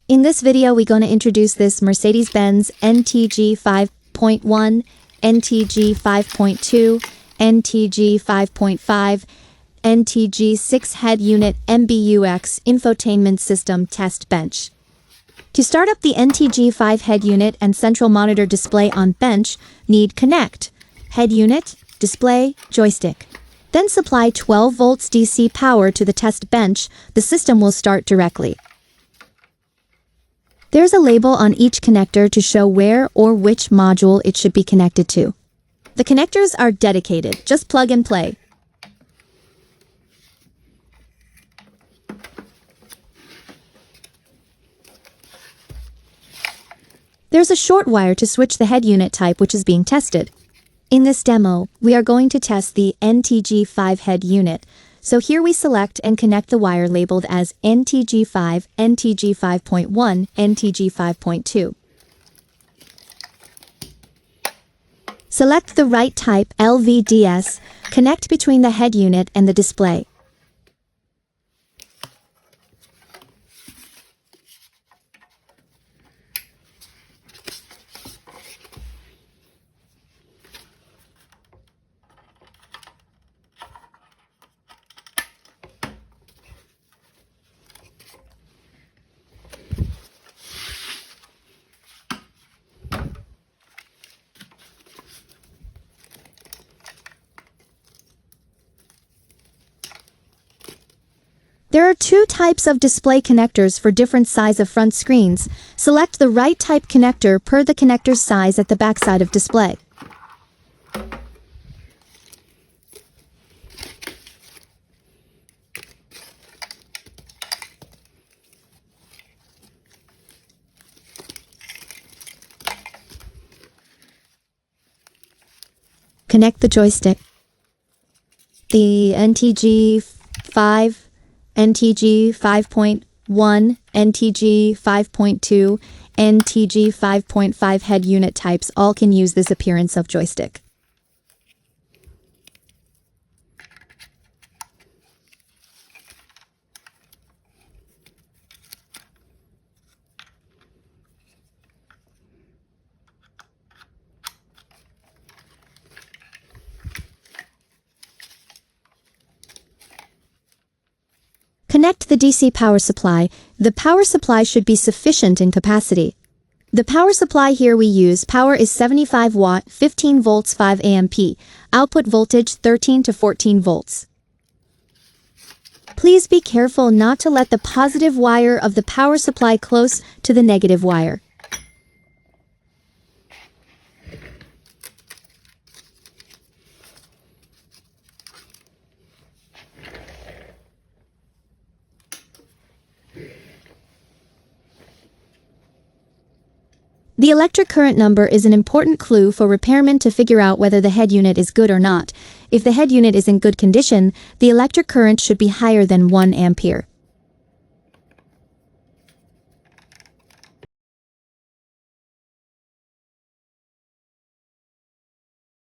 In this video, we're going to introduce this Mercedes-Benz NTG5.1, NTG5.2, NTG5.5, NTG6 Head Unit MBUX Infotainment System Test Bench. To start up the NTG5 Head Unit and Central Monitor Display on bench, need connect Head Unit, Display, Joystick. Then supply 12 volts DC power to the test bench. The system will start directly. There's a label on each connector to show where or which module it should be connected to. The connectors are dedicated, just plug and play. There's a short wire to switch the head unit type which is being tested. In this demo, we are going to test the NTG5 head unit. So here we select and connect the wire labeled as NTG5, NTG5.1, NTG5.2. Select the right type LVDS, connect between the head unit and the display. There are two types of display connectors for different size of front screens. Select the right type connector per the connector's size at the backside of display. Connect the joystick. The NTG5, NTG5.1, NTG5.2, NTG5.5 head unit types all can use this appearance of joystick. Connect the DC power supply. The power supply should be sufficient in capacity. The power supply here we use power is 75 watt, 15 volts, 5 amp. Output voltage 13 to 14 volts. Please be careful not to let the positive wire of the power supply close to the negative wire. The electric current number is an important clue for repairmen to figure out whether the head unit is good or not. If the head unit is in good condition, the electric current should be higher than 1 ampere.